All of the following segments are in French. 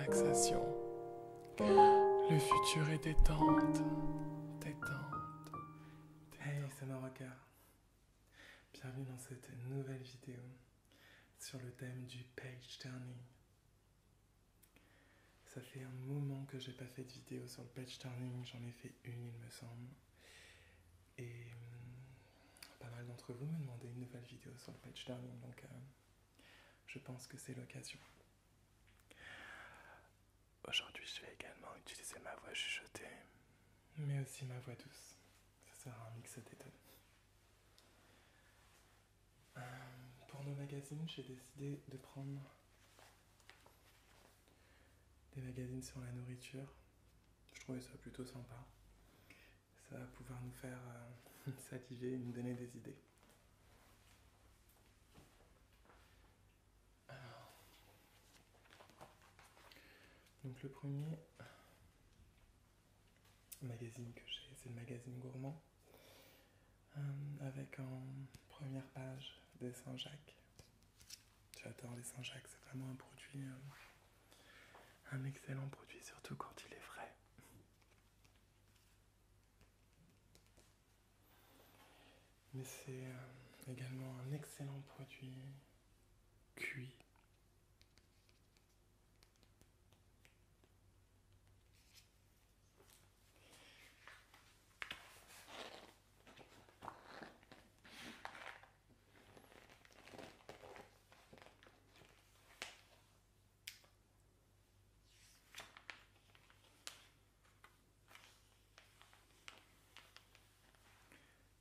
relaxation. Le futur est détente, détente. Hey, c'est Maroka. Bienvenue dans cette nouvelle vidéo sur le thème du page turning. Ça fait un moment que j'ai pas fait de vidéo sur le page turning, j'en ai fait une il me semble. Et pas mal d'entre vous me demandaient une nouvelle vidéo sur le page turning, donc je pense que c'est l'occasion. Aujourd'hui, je vais également utiliser ma voix chuchotée, mais aussi ma voix douce. Ça sera un mix des deux. Pour nos magazines, j'ai décidé de prendre des magazines sur la nourriture. Je trouvais ça plutôt sympa. Ça va pouvoir nous faire saliver et nous donner des idées. Alors, donc le premier magazine que j'ai, c'est le magazine Gourmand, avec en première page des Saint-Jacques. J'adore les Saint-Jacques, c'est vraiment un produit, un excellent produit, surtout quand il est frais. Mais c'est également un excellent produit cuit.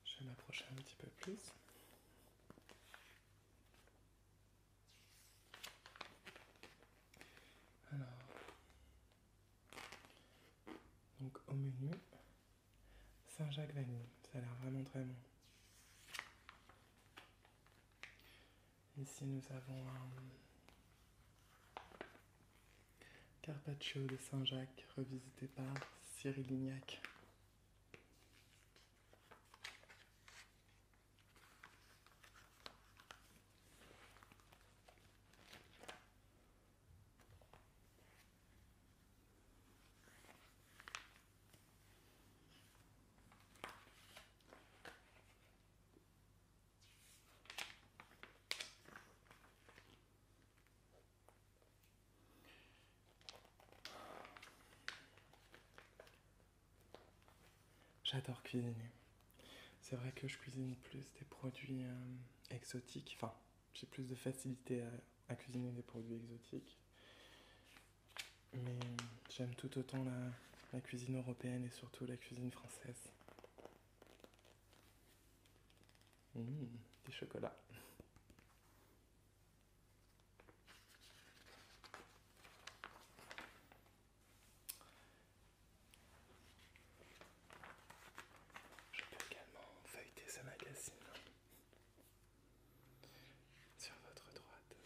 Je vais m'approcher un petit peu plus. Alors, donc au menu, Saint-Jacques vanille, ça a l'air vraiment très bon. Ici nous avons un carpaccio de Saint-Jacques revisité par Cyril Lignac. J'adore cuisiner. C'est vrai que je cuisine plus des produits exotiques. Enfin, j'ai plus de facilité à cuisiner des produits exotiques. Mais j'aime tout autant la cuisine européenne et surtout la cuisine française. Du chocolat. Je peux également feuilleter ce magazine sur votre droite.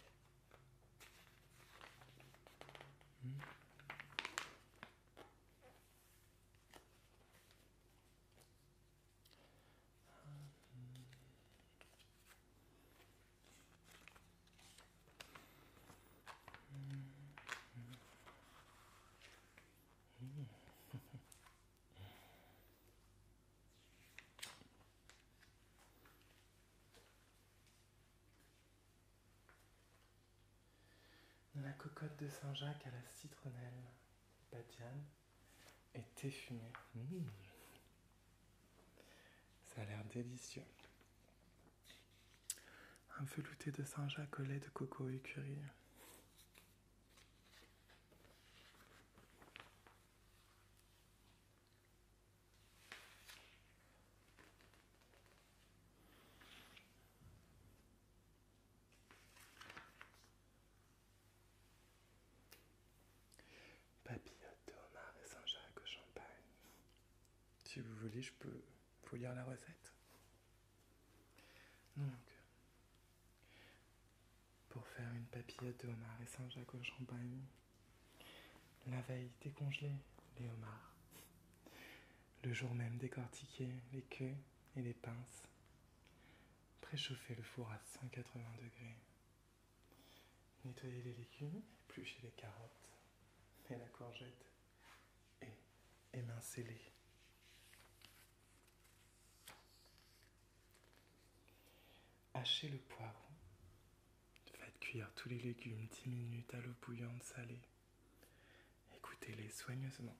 La cocotte de Saint-Jacques à la citronnelle, badiane et thé fumé. Ça a l'air délicieux. Un velouté de Saint-Jacques au lait de coco et curry. Papillote de homard et Saint-Jacques au champagne. Si vous voulez, je peux vous lire la recette. Donc, pour faire une papillote de homard et Saint-Jacques au champagne, la veille, décongeler les homards. Le jour même, décortiquer les queues et les pinces. Préchauffer le four à 180 degrés. Nettoyer les légumes, éplucher les carottes. et la courgette et émincez-les. Hachez le poireau. Faites cuire tous les légumes 10 minutes à l'eau bouillante salée. Égouttez-les soigneusement.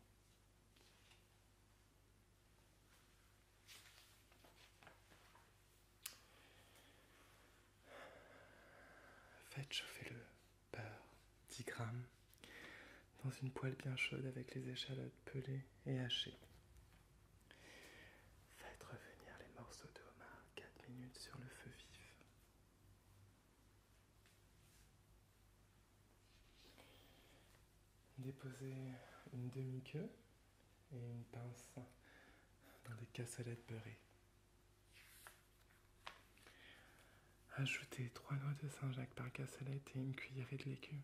Faites chauffer le beurre, 10 grammes, dans une poêle bien chaude avec les échalotes pelées et hachées. Faites revenir les morceaux de homard 4 minutes sur le feu vif. Déposez une demi-queue et une pince dans des cassolettes beurrées. Ajoutez 3 noix de Saint-Jacques par cassolette et une cuillerée de légumes.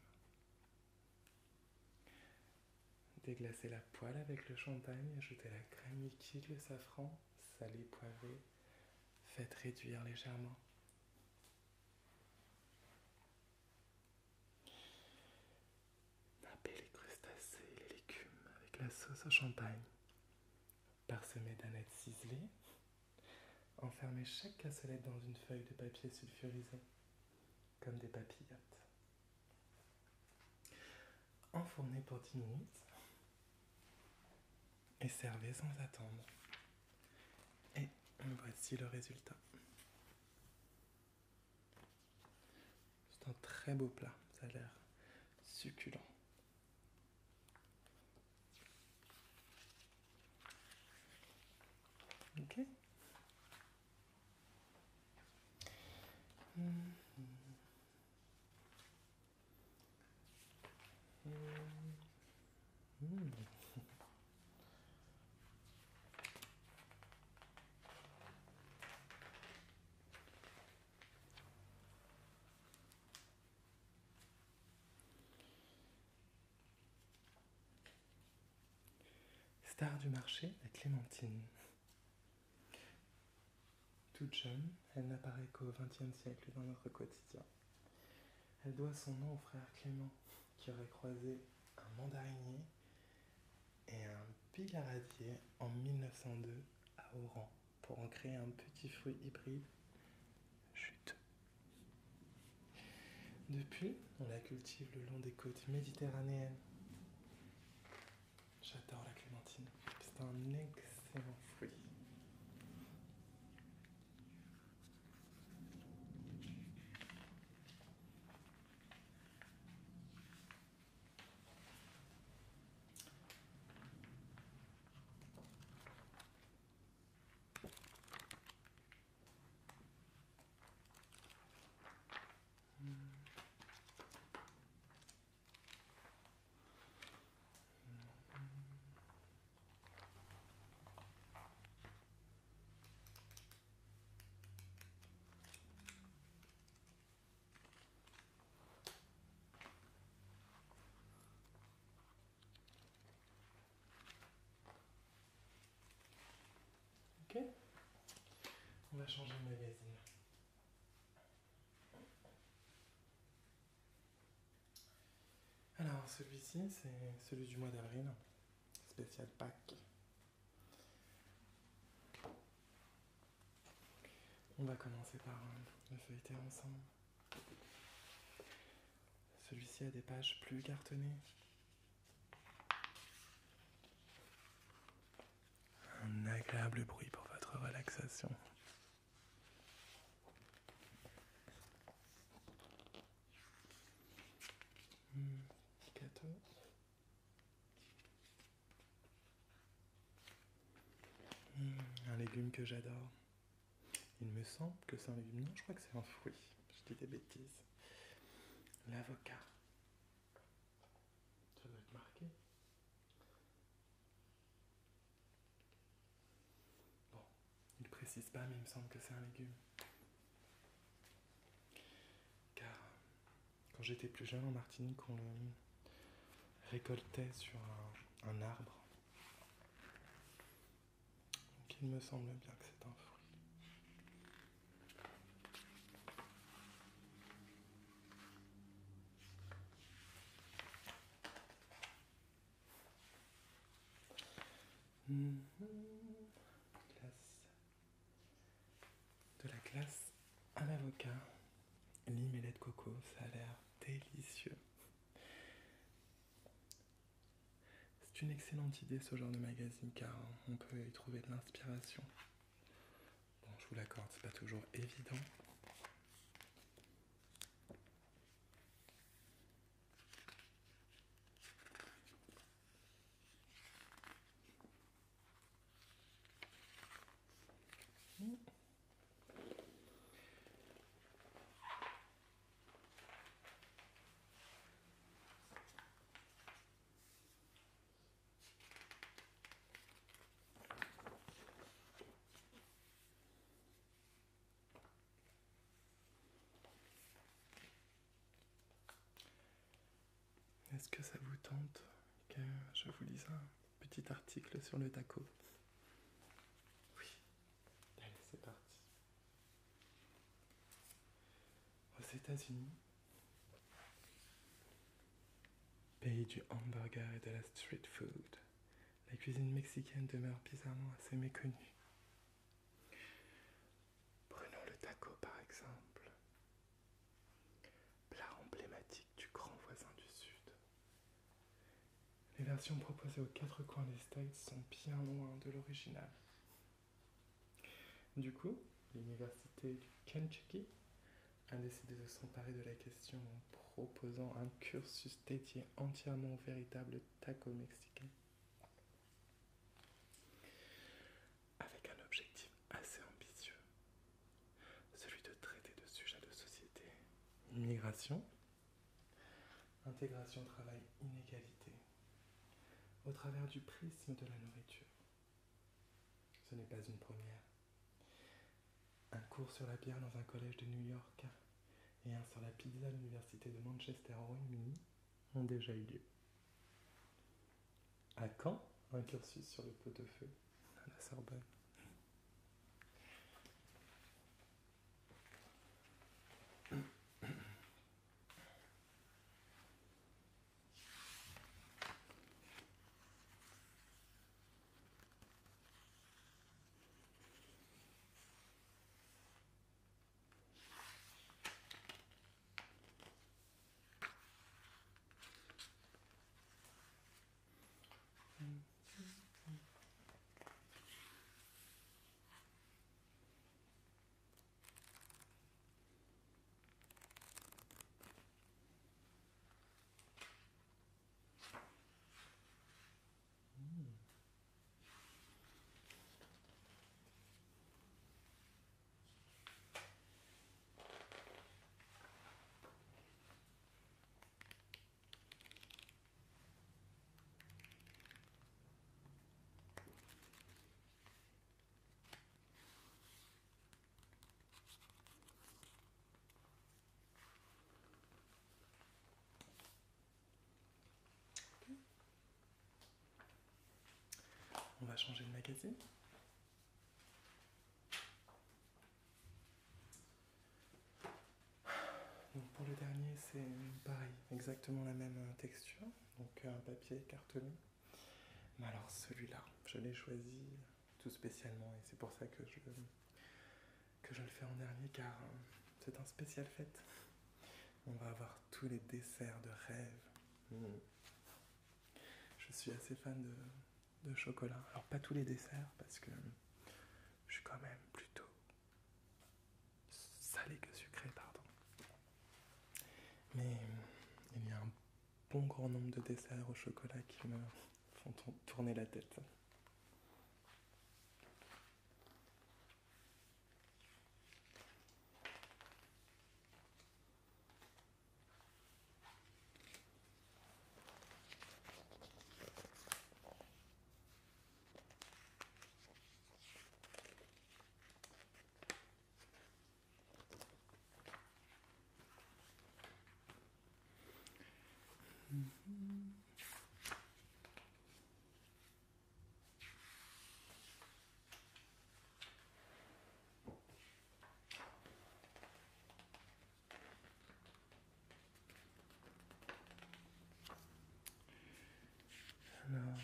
Déglacez la poêle avec le champagne, ajoutez la crème liquide, le safran, salé, poivré. Faites réduire légèrement. Nappez les crustacés et les légumes avec la sauce au champagne. Parsemez d'anettes ciselées. Enfermez chaque cassolette dans une feuille de papier sulfurisé, comme des papillotes. Enfournez pour 10 minutes et servez sans attendre. Et voici le résultat. C'est un très beau plat, ça a l'air succulent. Ok. Star du marché, la clémentine. Toute jeune, elle n'apparaît qu'au XXe siècle dans notre quotidien. Elle doit son nom au frère Clément, qui aurait croisé un mandarinier et un bigaradier en 1902 à Oran pour en créer un petit fruit hybride juteux. Depuis, on la cultive le long des côtes méditerranéennes. J'adore la clémentine, c'est un excellent fruit. Ok, on va changer de magazine. Alors celui-ci, c'est celui du mois d'avril, spécial Pâques. On va commencer par le feuilleter ensemble. Celui-ci a des pages plus cartonnées. Un agréable bruit pour votre relaxation. Gâteau. Un légume que j'adore. Il me semble que c'est un légume. Non, je crois que c'est un fruit. Je dis des bêtises. L'avocat. Ça doit être marqué. Bon, il ne précise pas, mais il me semble que c'est un légume. Car quand j'étais plus jeune en Martinique, on le récoltait sur un arbre. Donc il me semble bien que c'est un fruit. ça a l'air délicieux. C'est une excellente idée ce genre de magazine car on peut y trouver de l'inspiration. Bon, je vous l'accorde, c'est pas toujours évident. Est-ce que ça vous tente que je vous lise un petit article sur le taco? Oui. Allez, c'est parti. Aux États-Unis, pays du hamburger et de la street food, la cuisine mexicaine demeure bizarrement assez méconnue. Prenons le taco par exemple, plat emblématique du grand voisin du Sud. Les versions proposées aux quatre coins des States sont bien loin de l'original. Du coup, l'université du Kentucky a décidé de s'emparer de la question en proposant un cursus dédié entièrement au véritable taco mexicain. Avec un objectif assez ambitieux, celui de traiter de sujets de société, immigration, intégration, travail, inégalité, au travers du prisme de la nourriture. Ce n'est pas une première. Un cours sur la bière dans un collège de New York et un sur la pizza à l'université de Manchester au Royaume-Uni ont déjà eu lieu. À quand un cursus sur le pot-au-feu à la Sorbonne? On va changer de magazine. Donc pour le dernier, c'est pareil, exactement la même texture, donc un papier cartonné. Mais alors celui-là, je l'ai choisi tout spécialement et c'est pour ça que je le fais en dernier car c'est un spécial fête. On va avoir tous les desserts de rêve. Je suis assez fan de chocolat. Alors pas tous les desserts parce que je suis quand même plutôt salé que sucré, pardon. Mais il y a un bon grand nombre de desserts au chocolat qui me font tourner la tête. Alors,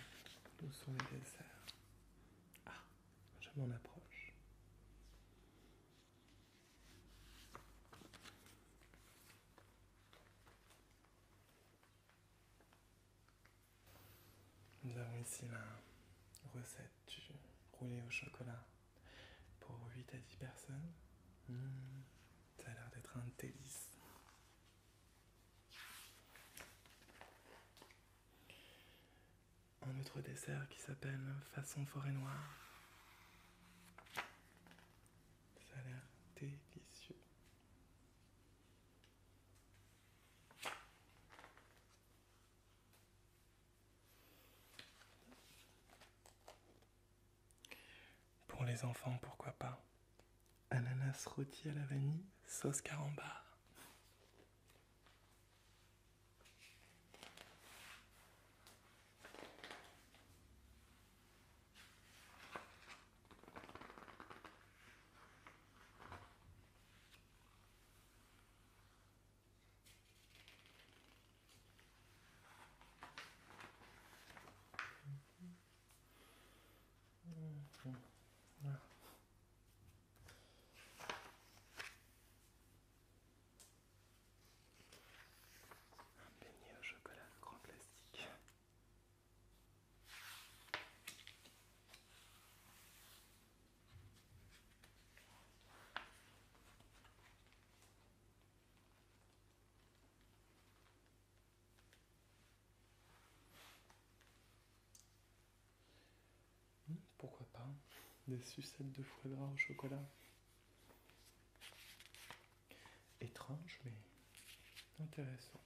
où sont les desserts? Ah, je m'en approche. Nous avons ici la recette du roulé au chocolat pour 8 à 10 personnes. Ça a l'air d'être un délice. Un autre dessert qui s'appelle façon forêt noire. Ça a l'air délicieux. Pour les enfants, pourquoi pas. Ananas rôti à la vanille, sauce carambar. Beignet au chocolat, grand classique. Pourquoi pas des sucettes de foie gras au chocolat. Étrange mais intéressant.